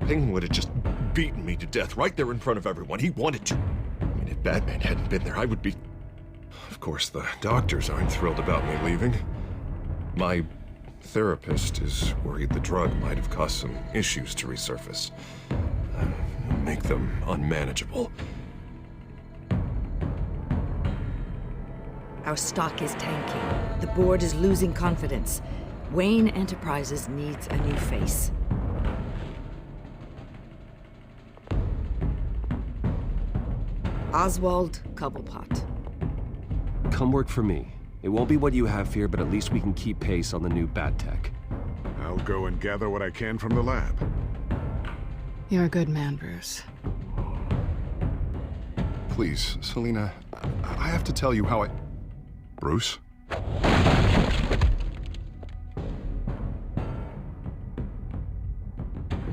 Penguin would have just beaten me to death right there in front of everyone. He wanted to. I mean, if Batman hadn't been there, I would be... Of course, the doctors aren't thrilled about me leaving. My therapist is worried the drug might have caused some issues to resurface. Make them unmanageable. Our stock is tanking. The board is losing confidence. Wayne Enterprises needs a new face. Oswald Cobblepot. Come work for me. It won't be what you have here, but at least we can keep pace on the new bat tech. I'll go and gather what I can from the lab. You're a good man, Bruce. Please, Selina, I have to tell you how I... Bruce?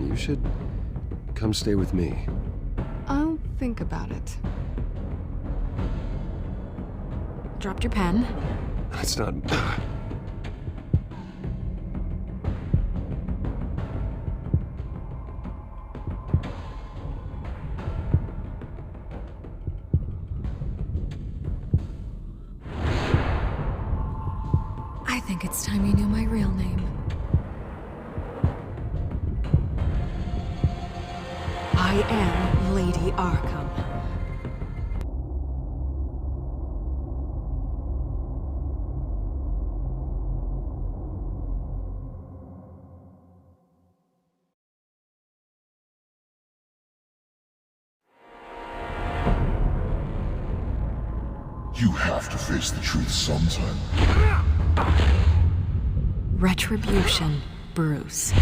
You should come stay with me. I'll think about it. Dropped your pen. That's not... I think it's time you knew my real name. I am Lady Arkham. You have to face the truth sometime. Retribution, Bruce.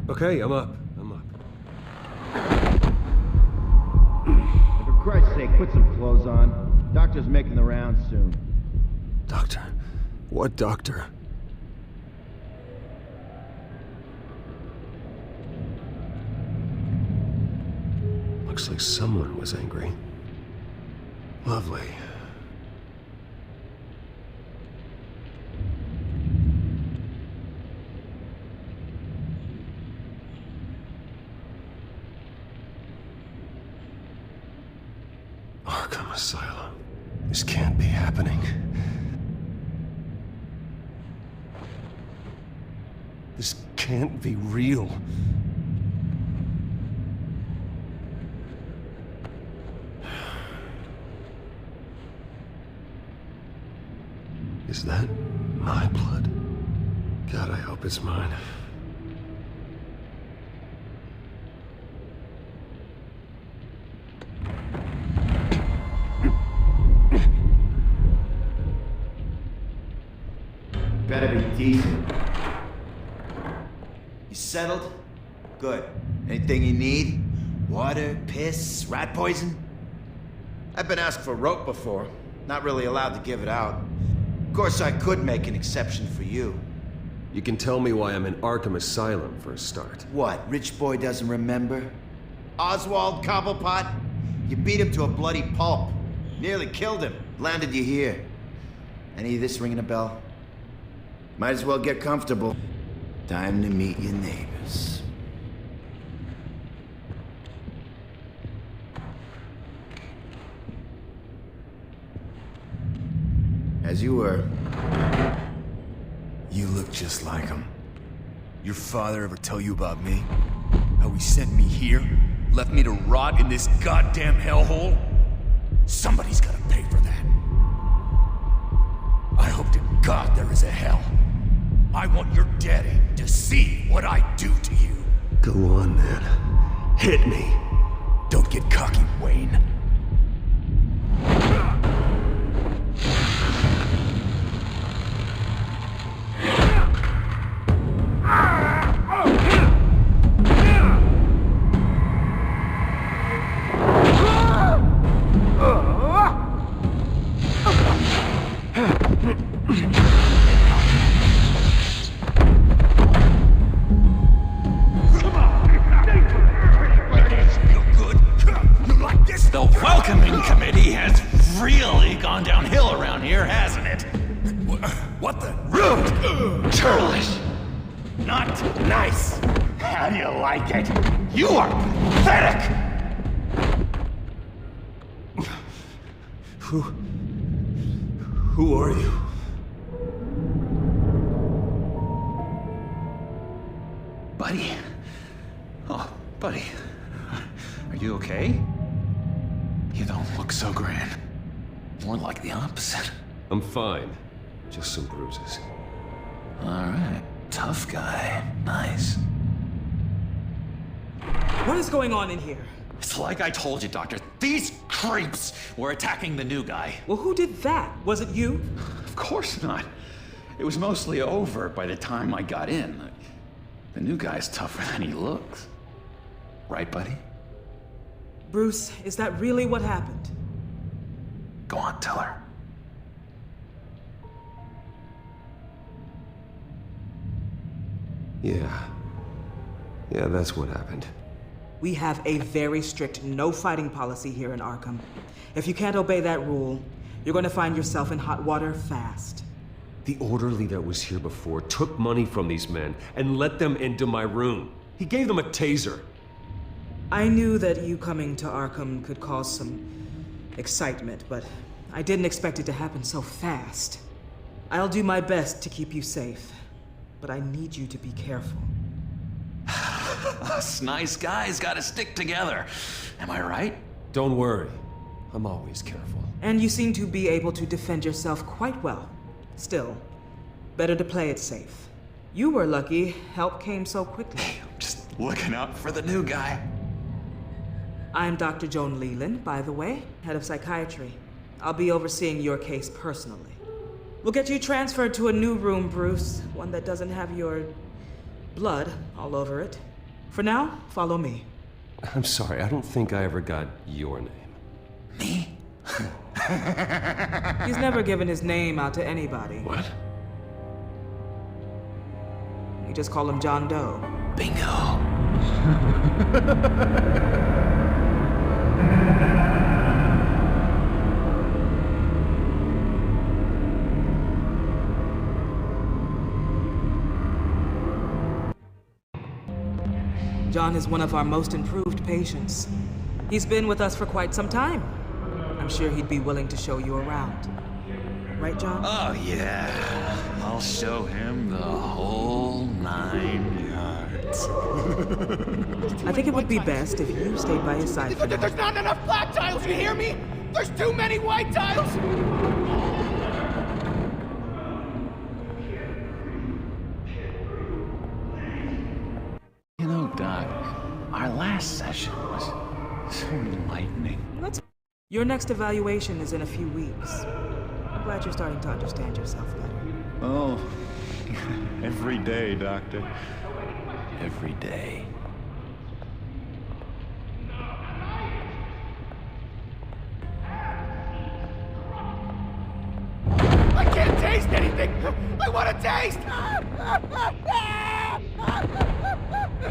Okay, I'm up. For Christ's sake, put some clothes on. Doctor's making the rounds soon. Doctor? What doctor? Looks like someone was angry. Lovely. Arkham Asylum. This can't be happening. This can't be real. Is that my blood? God, I hope it's mine. Better be decent. You settled? Good. Anything you need? Water, piss, rat poison? I've been asked for rope before. Not really allowed to give it out. Of course, I could make an exception for you. You can tell me why I'm in Arkham Asylum for a start. What, rich boy doesn't remember? Oswald Cobblepot? You beat him to a bloody pulp. Nearly killed him. Landed you here. Any of this ringing a bell? Might as well get comfortable. Time to meet your neighbors. As you were. You look just like him. Your father ever tell you about me? How he sent me here? Left me to rot in this goddamn hellhole? Somebody's gotta pay for that. I hope to God there is a hell. I want your daddy to see what I do to you. Go on, then. Hit me. Don't get cocky, Wayne. welcoming committee has really gone downhill around here, hasn't it? What the? Rude! Churlish! Not nice! How do you like it? You are pathetic! Who are you? Buddy? Oh, buddy. Are you okay? You don't look so grand. More like the opposite. I'm fine. Just some bruises. Alright. Tough guy. Nice. What is going on in here? It's like I told you, Doctor. These creeps were attacking the new guy. Well, who did that? Was it you? Of course not. It was mostly over by the time I got in. The new guy's tougher than he looks. Right, buddy? Bruce, is that really what happened? Go on, tell her. Yeah. Yeah, that's what happened. We have a very strict no fighting policy here in Arkham. If you can't obey that rule, you're going to find yourself in hot water fast. The orderly that was here before took money from these men and let them into my room. He gave them a taser. I knew that you coming to Arkham could cause some excitement, but I didn't expect it to happen so fast. I'll do my best to keep you safe, but I need you to be careful. Us nice guys gotta stick together. Am I right? Don't worry. I'm always careful. And you seem to be able to defend yourself quite well. Still, better to play it safe. You were lucky help came so quickly. Just looking out for the new guy. I'm Dr. Joan Leland, by the way, head of psychiatry. I'll be overseeing your case personally. We'll get you transferred to a new room, Bruce. One that doesn't have your blood all over it. For now, follow me. I'm sorry, I don't think I ever got your name. Me? He's never given his name out to anybody. What? We just call him John Doe. Bingo. John is one of our most improved patients. He's been with us for quite some time. I'm sure he'd be willing to show you around. Right, John? Oh, yeah. I'll show him the whole 9 yards. I think it would be best if you stayed by his side for now. There's not enough black tiles, you hear me? There's too many white tiles! You know, Doc, our last session was so enlightening. Your next evaluation is in a few weeks. I'm glad you're starting to understand yourself better. Oh, every day, Doctor. Every day. I can't taste anything! I want to taste! You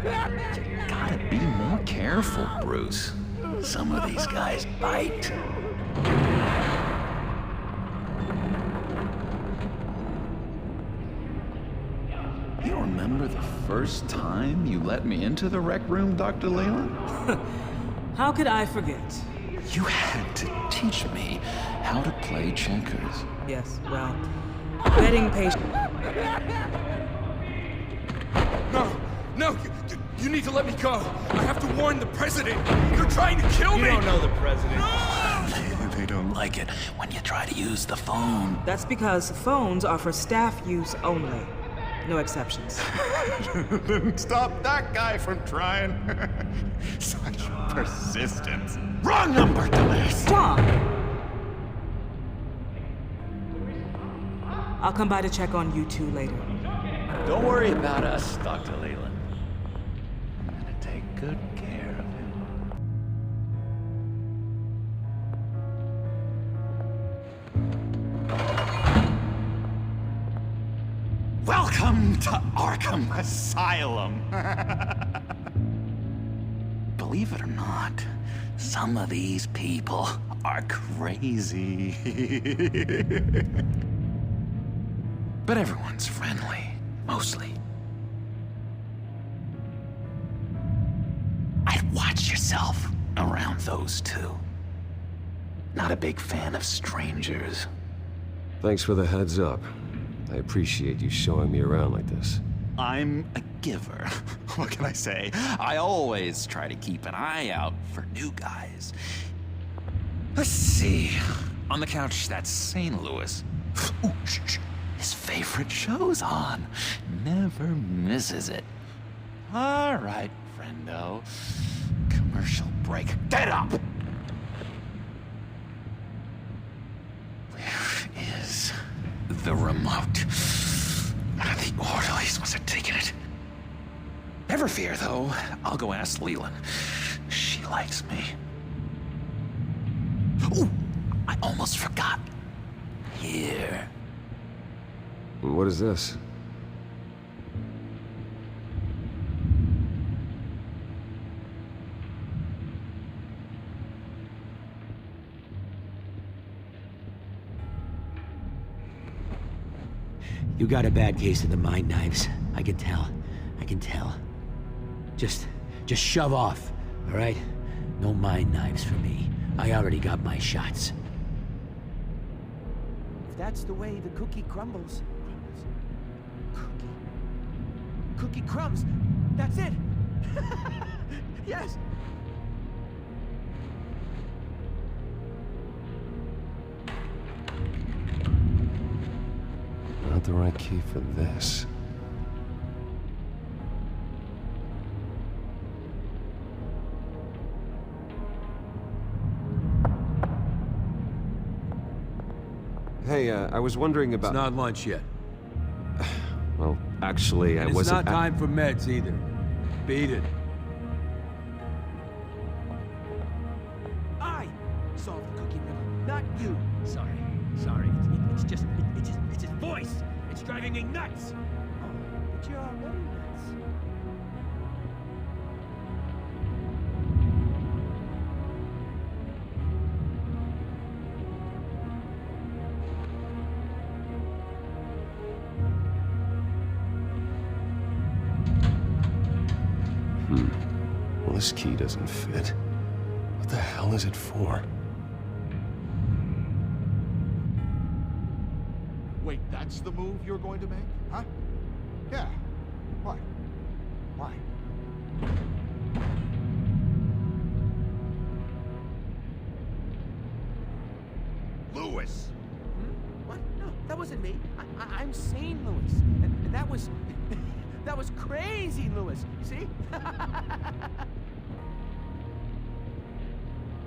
gotta be more careful, Bruce. Some of these guys bite. You remember the first time you let me into the rec room, Dr. Leland? How could I forget? You had to teach me how to play checkers. Yes, well, betting patient. No, you need to let me go. I have to warn the president. You're trying to kill me. You don't know the president. They don't like it when you try to use the phone. That's because phones are for staff use only. No exceptions. Stop that guy from trying. Such persistence. Wrong number, dumbass! John! I'll come by to check on you two later. Don't worry about us, Dr. Leland. I'm gonna take good care of him. Welcome to Arkham Asylum. Believe it or not, some of these people are crazy. But everyone's friendly, mostly. I'd watch yourself around those two. Not a big fan of strangers. Thanks for the heads up. I appreciate you showing me around like this. I'm a giver. What can I say? I always try to keep an eye out for new guys. Let's see. On the couch, that's St. Louis. Ooh, shh. His favorite show's on. Never misses it. All right, friendo. Commercial break. Get up! Where is the remote? The orderlies must have taken it. Never fear, though. I'll go ask Leland. She likes me. Ooh, I almost forgot. Here. What is this? You got a bad case of the mind knives. I can tell. I can tell. Just shove off, all right? No mind knives for me. I already got my shots. If that's the way the cookie crumbles. Cookie crumbs. That's it. Yes. Not the right key for this. Hey, I was wondering about... It's not lunch yet. Well, actually, I wasn't... It's not time for meds either. Beat it. I solved the cookie riddle, not you. Sorry. It's his voice. It's driving me nuts. Oh, but you're already nuts. Well, this key doesn't fit. What the hell is it for? Wait, that's the move you're going to make? Huh? Yeah. Why? Why? Louis! What? No, that wasn't me. I'm sane, Louis. And that was... that was crazy, Louis. You see?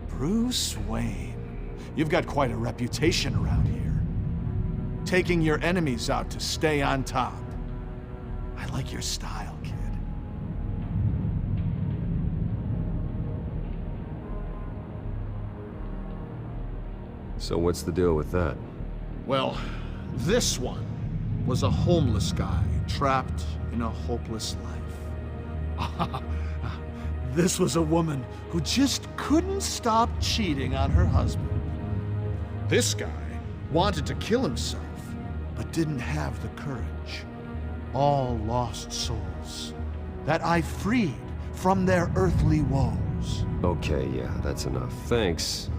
Bruce Wayne. You've got quite a reputation around here. Taking your enemies out to stay on top. I like your style, kid. So what's the deal with that? Well, this one was a homeless guy trapped in a hopeless life. This was a woman who just couldn't stop cheating on her husband. This guy wanted to kill himself, but didn't have the courage. All lost souls that I freed from their earthly woes. Okay, yeah, that's enough. Thanks.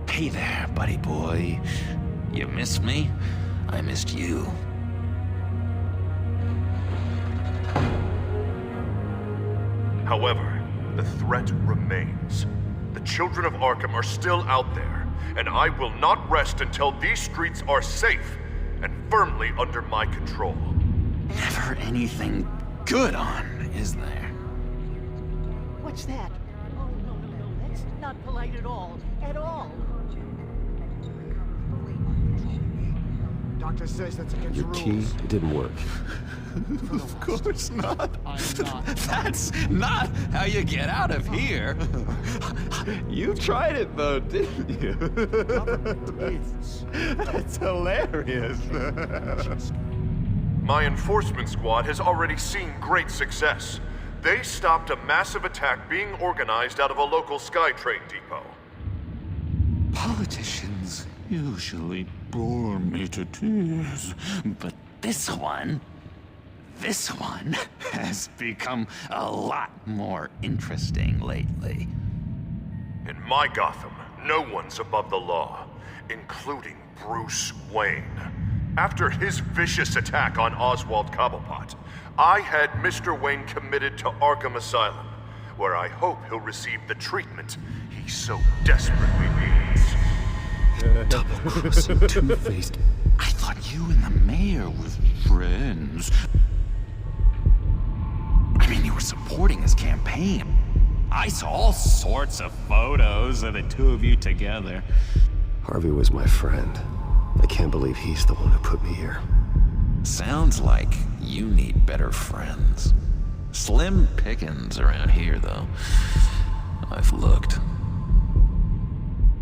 Hey there, buddy boy. You missed me? I missed you. However, the threat remains. The children of Arkham are still out there, and I will not rest until these streets are safe and firmly under my control. Never anything good on, is there? What's that? Oh, no. That's not polite at all. At all. Doctor says that's against Your key, it didn't work. Of course not. I'm not. That's not how you get out of here. You tried it though, didn't you? That's hilarious. My enforcement squad has already seen great success. They stopped a massive attack being organized out of a local SkyTrain depot. Politicians usually bore me to tears, but this one has become a lot more interesting lately. In my Gotham, no one's above the law, including Bruce Wayne. After his vicious attack on Oswald Cobblepot, I had Mr. Wayne committed to Arkham Asylum, where I hope he'll receive the treatment he so desperately needs. Double-crossing, two-faced. I thought you and the mayor were friends. I mean, you were supporting his campaign. I saw all sorts of photos of the two of you together. Harvey was my friend. I can't believe he's the one who put me here. Sounds like you need better friends. Slim pickings around here, though. I've looked.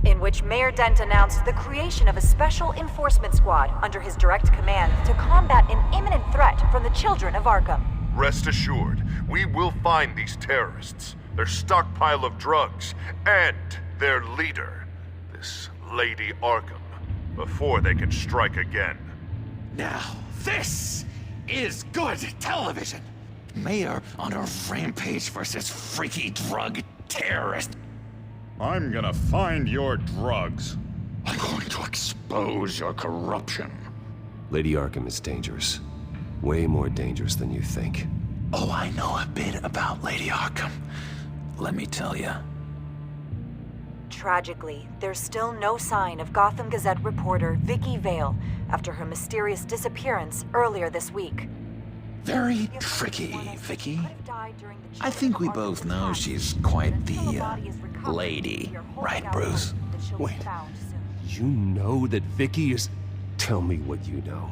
In which Mayor Dent announced the creation of a special enforcement squad under his direct command to combat an imminent threat from the children of Arkham. Rest assured, we will find these terrorists, their stockpile of drugs, and their leader, this Lady Arkham, before they can strike again. Now, this is good television! Mayor on a rampage versus freaky drug terrorist. I'm gonna find your drugs. I'm going to expose your corruption. Lady Arkham is dangerous. Way more dangerous than you think. Oh, I know a bit about Lady Arkham. Let me tell you. Tragically, there's still no sign of Gotham Gazette reporter Vicky Vale after her mysterious disappearance earlier this week. Very tricky, Vicky. I think we both know she's quite the, lady, right, Bruce? Wait, you know that Vicky is... Tell me what you know.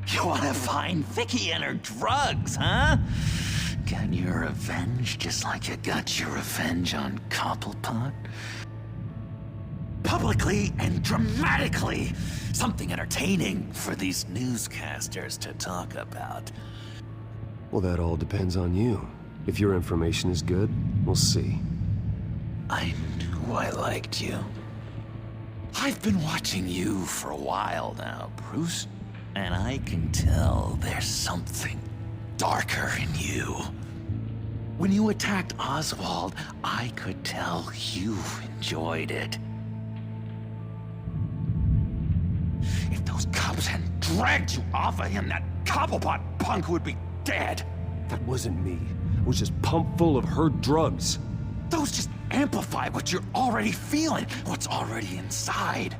You wanna find Vicky and her drugs, huh? Get your revenge just like you got your revenge on Cobblepot? Publicly and dramatically! Something entertaining for these newscasters to talk about. Well, that all depends on you. If your information is good, we'll see. I knew I liked you. I've been watching you for a while now, Bruce. And I can tell there's something darker in you. When you attacked Oswald, I could tell you enjoyed it. If those cops hadn't dragged you off of him, that Cobblepot punk would be dead. That wasn't me. I was just pumped full of her drugs. Those just amplify what you're already feeling, what's already inside.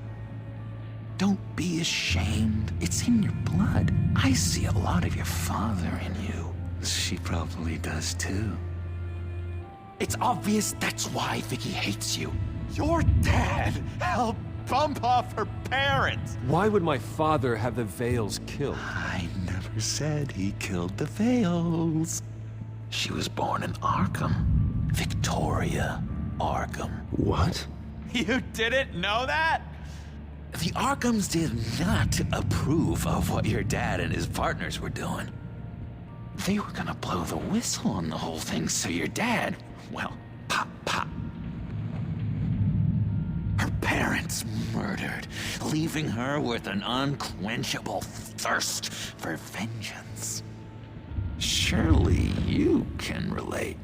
Don't be ashamed. It's in your blood. I see a lot of your father in you. She probably does too. It's obvious that's why Vicky hates you. Your dad helped bump off her parents. Why would my father have the Vales killed? I never said he killed the Vales. She was born in Arkham. Victoria Arkham. What? You didn't know that? The Arkhams did not approve of what your dad and his partners were doing. They were gonna blow the whistle on the whole thing, so your dad, well, pop. Her parents murdered, leaving her with an unquenchable thirst for vengeance. Surely you can relate.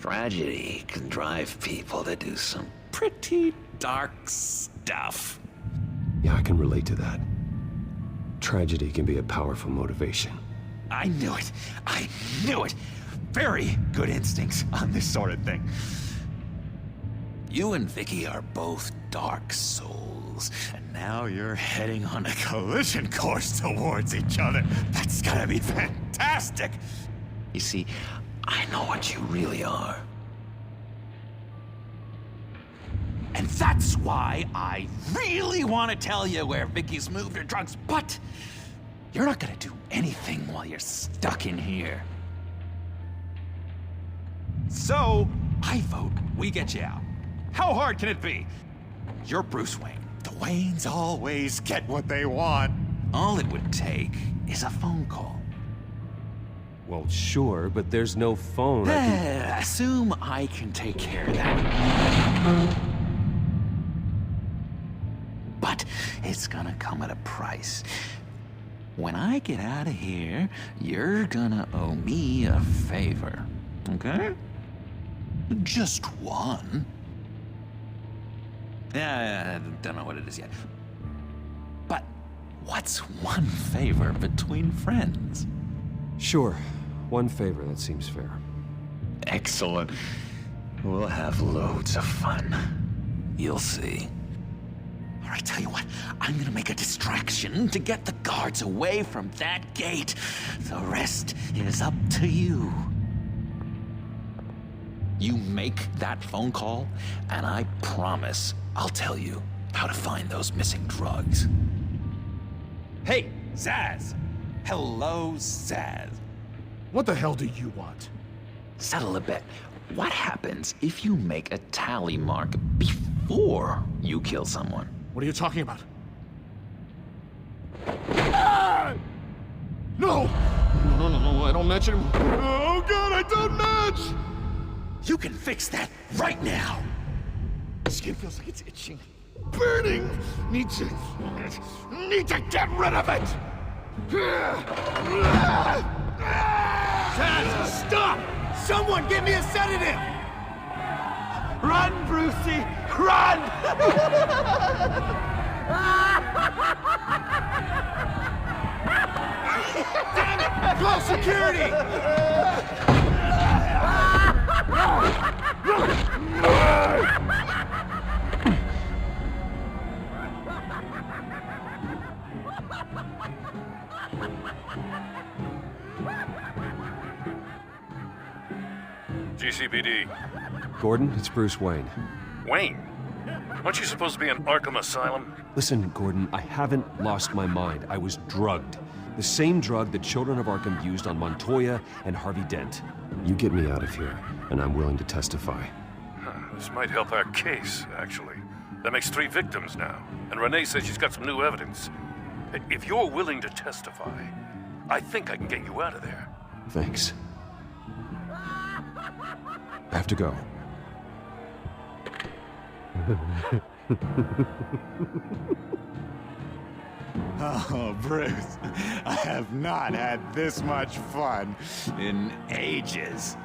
Tragedy can drive people to do some pretty dark stuff. Yeah, I can relate to that. Tragedy can be a powerful motivation. I knew it. I knew it. Very good instincts on this sort of thing. You and Vicky are both dark souls, and now you're heading on a collision course towards each other. That's gonna be fantastic. You see, I know what you really are. And that's why I really want to tell you where Vicky's moved her drugs, but you're not gonna do anything while you're stuck in here. So, I vote we get you out. How hard can it be? You're Bruce Wayne. The Waynes always get what they want. All it would take is a phone call. Well, sure, but there's no phone. Assume I can take care of that. But it's gonna come at a price. When I get out of here, you're gonna owe me a favor, okay? Just one. Yeah, I don't know what it is yet. But what's one favor between friends? Sure. One favor, that seems fair. Excellent. We'll have loads of fun. You'll see. All right, tell you what, I'm gonna make a distraction to get the guards away from that gate. The rest is up to you. You make that phone call, and I promise I'll tell you how to find those missing drugs. Hey, Zaz! Hello, Zaz. What the hell do you want? Settle a bet. What happens if you make a tally mark before you kill someone? What are you talking about? Ah! No! No, I don't match anymore. Oh god, I don't match! You can fix that right now! Skin feels like it's itching. Burning! Need to get rid of it! Zaz, stop! Someone give me a sedative! Run, Brucey! Run! Damn it! Call security! GCPD. Gordon, it's Bruce Wayne. Wayne? Aren't you supposed to be in Arkham Asylum? Listen, Gordon, I haven't lost my mind. I was drugged. The same drug the children of Arkham used on Montoya and Harvey Dent. You get me out of here, and I'm willing to testify. This might help our case, actually. That makes 3 victims now, and Renee says she's got some new evidence. If you're willing to testify, I think I can get you out of there. Thanks. I have to go. Oh, Bruce, I have not had this much fun in ages.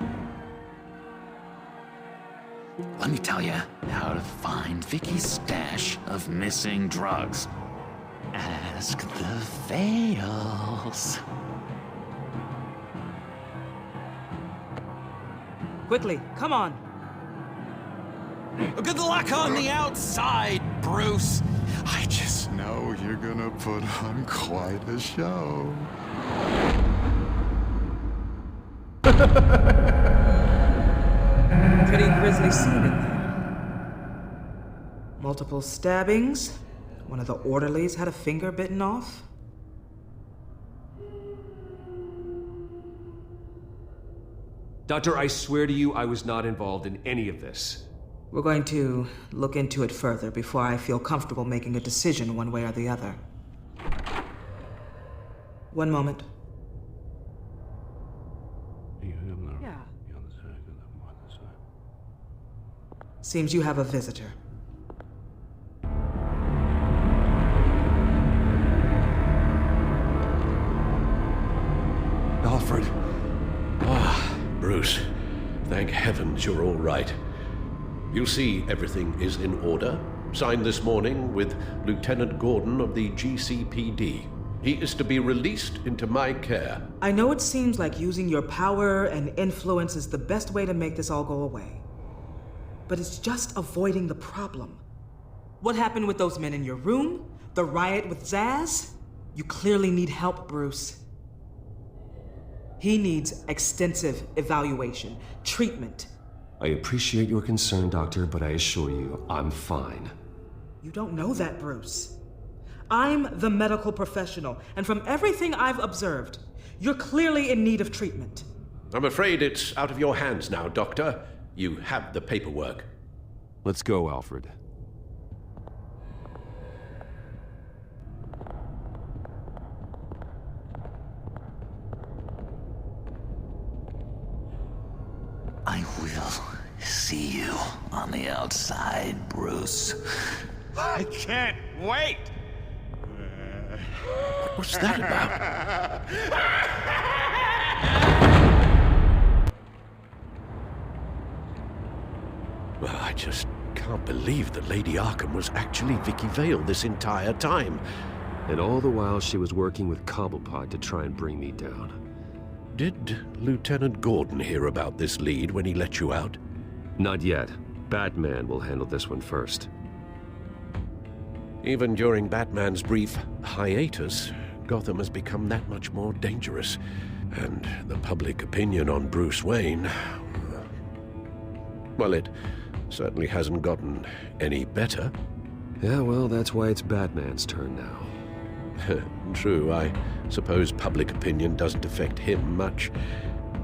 Let me tell you how to find Vicky's stash of missing drugs. Ask the Vales. Quickly, come on. Good luck on the outside, Bruce. I just know you're gonna put on quite a show. Pretty grisly scene in there. Multiple stabbings. One of the orderlies had a finger bitten off. Doctor, I swear to you I was not involved in any of this. We're going to look into it further before I feel comfortable making a decision one way or the other. One moment. Yeah. Seems you have a visitor. Alfred. Bruce, thank heavens you're all right. You see, everything is in order. Signed this morning with Lieutenant Gordon of the GCPD. He is to be released into my care. I know it seems like using your power and influence is the best way to make this all go away. But it's just avoiding the problem. What happened with those men in your room? The riot with Zaz? You clearly need help, Bruce. He needs extensive evaluation, treatment. I appreciate your concern, Doctor, but I assure you, I'm fine. You don't know that, Bruce. I'm the medical professional, and from everything I've observed, you're clearly in need of treatment. I'm afraid it's out of your hands now, Doctor. You have the paperwork. Let's go, Alfred. see you on the outside, Bruce. I can't wait! What's that about? Well, I just can't believe that Lady Arkham was actually Vicky Vale this entire time. And all the while she was working with Cobblepot to try and bring me down. Did Lieutenant Gordon hear about this lead when he let you out? Not yet. Batman will handle this one first. Even during Batman's brief hiatus, Gotham has become that much more dangerous. And the public opinion on Bruce Wayne... well, it certainly hasn't gotten any better. Yeah, well, that's why it's Batman's turn now. True, I suppose public opinion doesn't affect him much.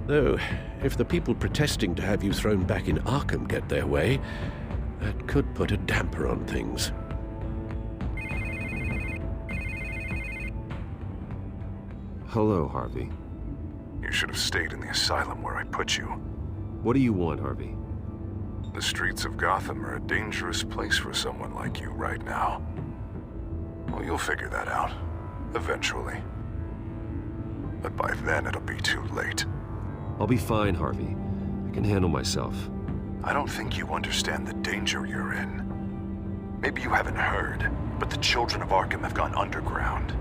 Though, if the people protesting to have you thrown back in Arkham get their way, that could put a damper on things. Hello, Harvey. You should have stayed in the asylum where I put you. What do you want, Harvey? The streets of Gotham are a dangerous place for someone like you right now. Well, you'll figure that out. Eventually. But by then, it'll be too late. I'll be fine, Harvey. I can handle myself. I don't think you understand the danger you're in. Maybe you haven't heard, but the children of Arkham have gone underground.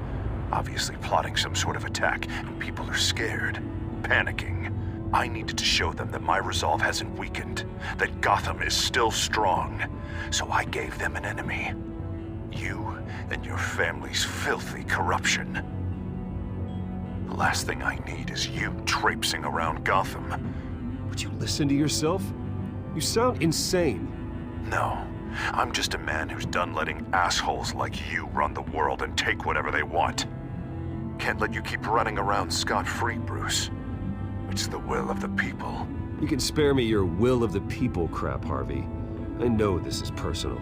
Obviously plotting some sort of attack, and people are scared, panicking. I needed to show them that my resolve hasn't weakened, that Gotham is still strong. So I gave them an enemy. You and your family's filthy corruption. The last thing I need is you traipsing around Gotham. Would you listen to yourself? You sound insane. No, I'm just a man who's done letting assholes like you run the world and take whatever they want. Can't let you keep running around scot-free, Bruce. It's the will of the people. You can spare me your will of the people crap, Harvey. I know this is personal.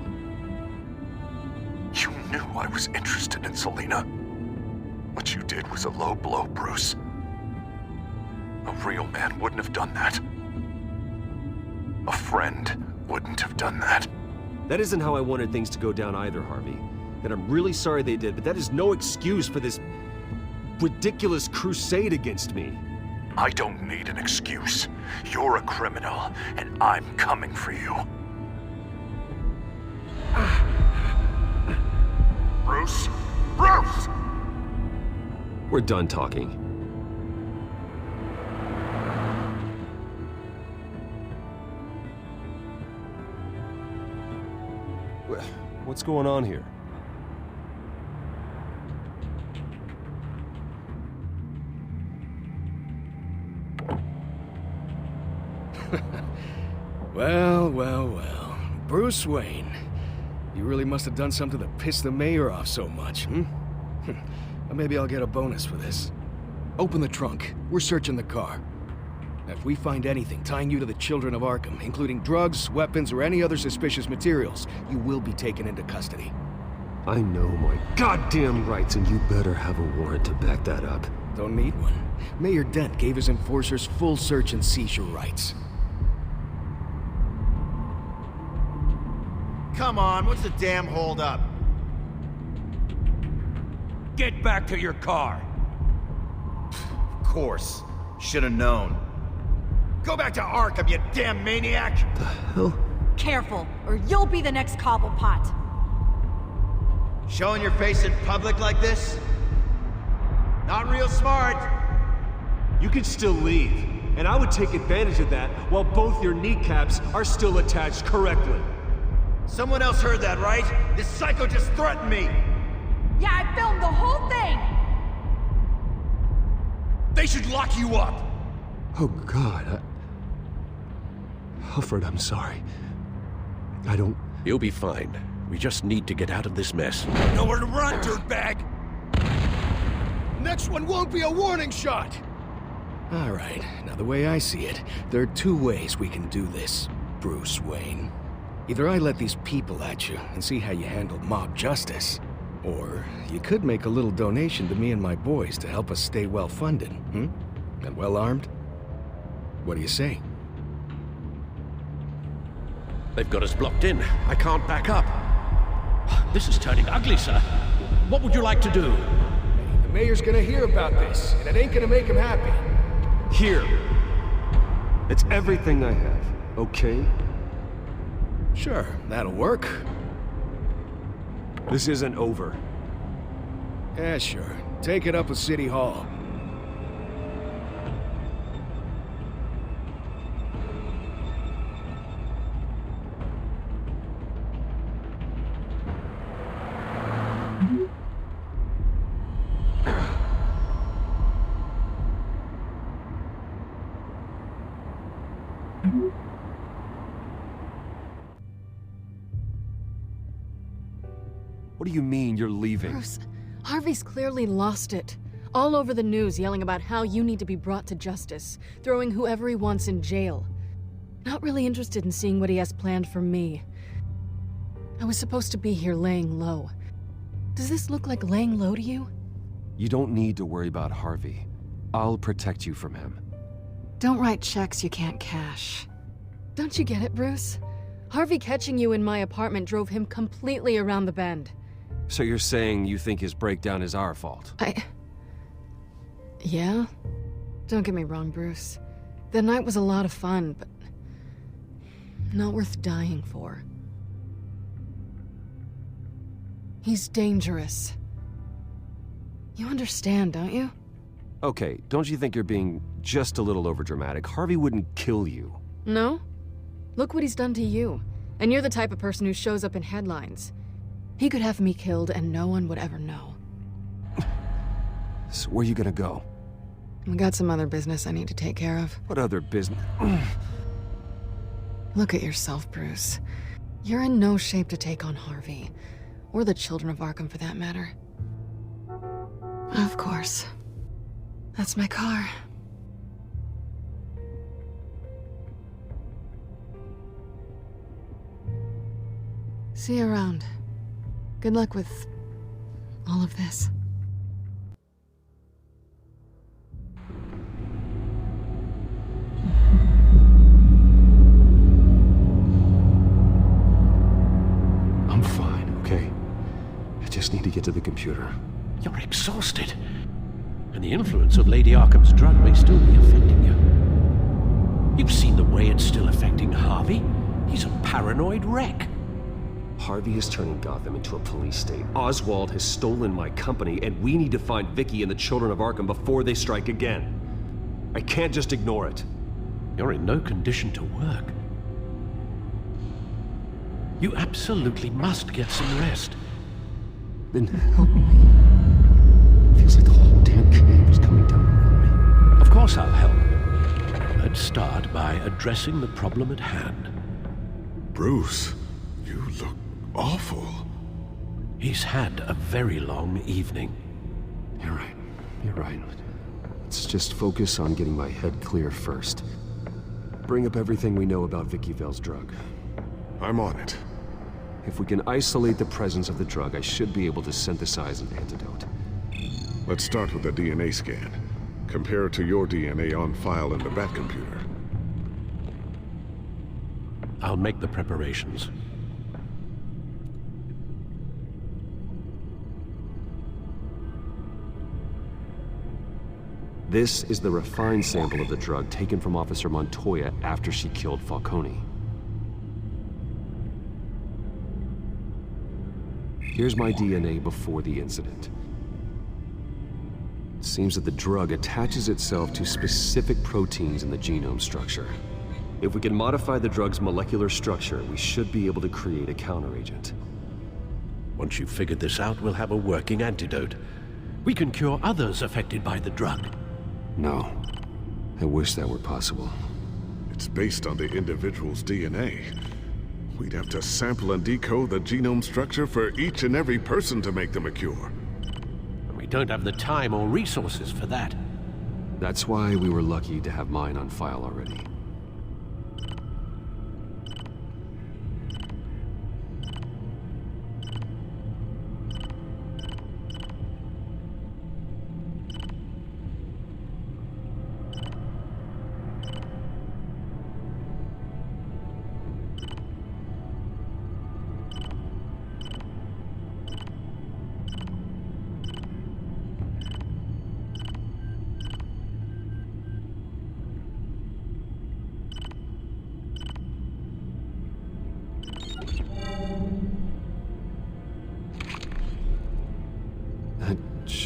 You knew I was interested in Selina. What you did was a low blow, Bruce. A real man wouldn't have done that. A friend wouldn't have done that. That isn't how I wanted things to go down either, Harvey. And I'm really sorry they did, but that is no excuse for this ridiculous crusade against me. I don't need an excuse. You're a criminal, and I'm coming for you. Bruce? Bruce! We're done talking. What's going on here? Well. Bruce Wayne. You really must have done something to piss the mayor off so much, hmm? Maybe I'll get a bonus for this. Open the trunk. We're searching the car. If we find anything tying you to the children of Arkham, including drugs, weapons, or any other suspicious materials, you will be taken into custody. I know my goddamn rights, and you better have a warrant to back that up. Don't need one. Mayor Dent gave his enforcers full search and seizure rights. Come on, what's the damn holdup? Get back to your car! Of course. Should have known. Go back to Arkham, you damn maniac! The hell? Careful, or you'll be the next Cobblepot. Showing your face in public like this? Not real smart. You could still leave, and I would take advantage of that while both your kneecaps are still attached correctly. Someone else heard that, right? This psycho just threatened me! Yeah, I filmed the whole thing! They should lock you up! Oh, God, Alfred, I'm sorry. I don't... You'll be fine. We just need to get out of this mess. Nowhere to run, dirtbag! Next one won't be a warning shot! All right, now the way I see it, there are two ways we can do this, Bruce Wayne. Either I let these people at you and see how you handle mob justice, or you could make a little donation to me and my boys to help us stay well-funded, And well-armed? What do you say? They've got us blocked in. I can't back up. This is turning ugly, sir. What would you like to do? The mayor's gonna hear about this, and it ain't gonna make him happy. Here. It's everything I have, okay? Sure, that'll work. This isn't over. Yeah, sure. Take it up with City Hall. What do you mean you're leaving? Bruce, Harvey's clearly lost it. All over the news yelling about how you need to be brought to justice, throwing whoever he wants in jail. Not really interested in seeing what he has planned for me. I was supposed to be here laying low. Does this look like laying low to you? You don't need to worry about Harvey. I'll protect you from him. Don't write checks you can't cash. Don't you get it, Bruce? Harvey catching you in my apartment drove him completely around the bend. So you're saying you think his breakdown is our fault? Yeah? Don't get me wrong, Bruce. The night was a lot of fun, but not worth dying for. He's dangerous. You understand, don't you? Okay, don't you think you're being just a little overdramatic? Harvey wouldn't kill you. No? Look what he's done to you. And you're the type of person who shows up in headlines. He could have me killed and no one would ever know. So where are you gonna go? I got some other business I need to take care of. What other business? Look at yourself, Bruce. You're in no shape to take on Harvey. Or the children of Arkham, for that matter. Of course. That's my car. See you around. Good luck with all of this. I'm fine, okay? I just need to get to the computer. You're exhausted. And the influence of Lady Arkham's drug may still be affecting you. You've seen the way it's still affecting Harvey. He's a paranoid wreck. Harvey is turning Gotham into a police state. Oswald has stolen my company, and we need to find Vicky and the children of Arkham before they strike again. I can't just ignore it. You're in no condition to work. You absolutely must get some rest. Then help me. Feels like the whole damn cave is coming down around me. Of course I'll help. Let's start by addressing the problem at hand. Bruce, you look awful. He's had a very long evening. You're right. You're right. Let's just focus on getting my head clear first. Bring up everything we know about Vicky Vale's drug. I'm on it. If we can isolate the presence of the drug, I should be able to synthesize an antidote. Let's start with a DNA scan. Compare it to your DNA on file in the Batcomputer. I'll make the preparations. This is the refined sample of the drug taken from Officer Montoya after she killed Falcone. Here's my DNA before the incident. It seems that the drug attaches itself to specific proteins in the genome structure. If we can modify the drug's molecular structure, we should be able to create a counteragent. Once you've figured this out, we'll have a working antidote. We can cure others affected by the drug. No. I wish that were possible. It's based on the individual's DNA. We'd have to sample and decode the genome structure for each and every person to make them a cure. And we don't have the time or resources for that. That's why we were lucky to have mine on file already.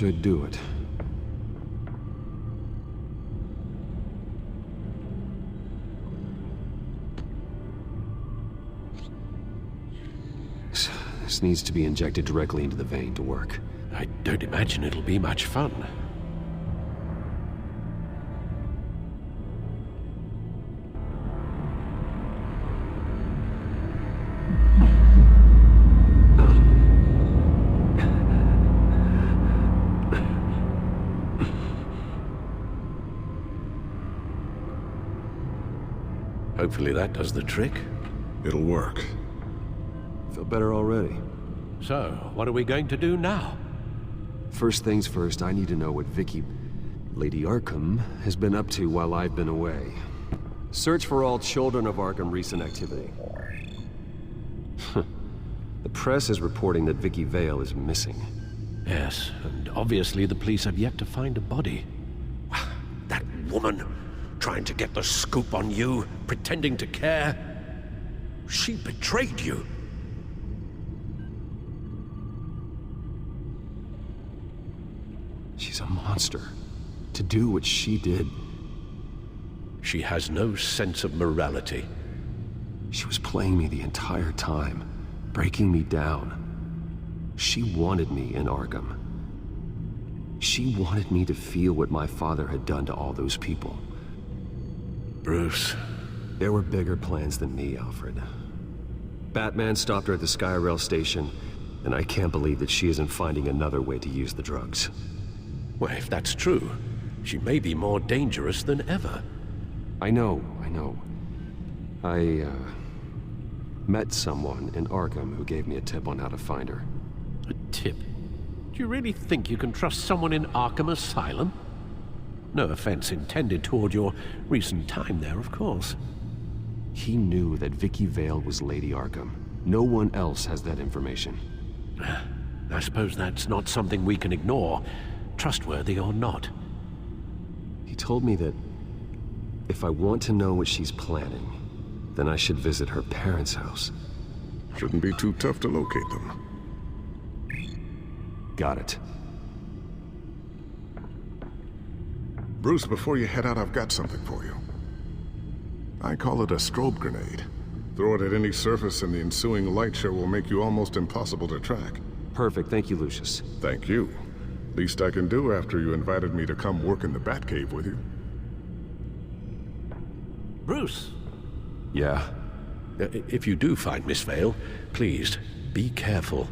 should do it. This needs to be injected directly into the vein to work. I don't imagine it'll be much fun. Hopefully that does the trick. It'll work. Feel better already. So, what are we going to do now? First things first, I need to know what Lady Arkham, has been up to while I've been away. Search for all children of Arkham recent activity. The press is reporting that Vicky Vale is missing. Yes, and obviously the police have yet to find a body. That woman, trying to get the scoop on you, pretending to care. She betrayed you. She's a monster. To do what she did. She has no sense of morality. She was playing me the entire time, breaking me down. She wanted me in Arkham. She wanted me to feel what my father had done to all those people. Bruce. There were bigger plans than me, Alfred. Batman stopped her at the Skyrail station, and I can't believe that she isn't finding another way to use the drugs. Well, if that's true, she may be more dangerous than ever. I know. I met someone in Arkham who gave me a tip on how to find her. A tip? Do you really think you can trust someone in Arkham Asylum? No offense intended toward your recent time there, of course. He knew that Vicky Vale was Lady Arkham. No one else has that information. I suppose that's not something we can ignore, trustworthy or not. He told me that if I want to know what she's planning, then I should visit her parents' house. Shouldn't be too tough to locate them. Got it. Bruce, before you head out, I've got something for you. I call it a strobe grenade. Throw it at any surface and the ensuing light show will make you almost impossible to track. Perfect. Thank you, Lucius. Thank you. Least I can do after you invited me to come work in the Batcave with you. Bruce! Yeah? If you do find Miss Vale, please, be careful.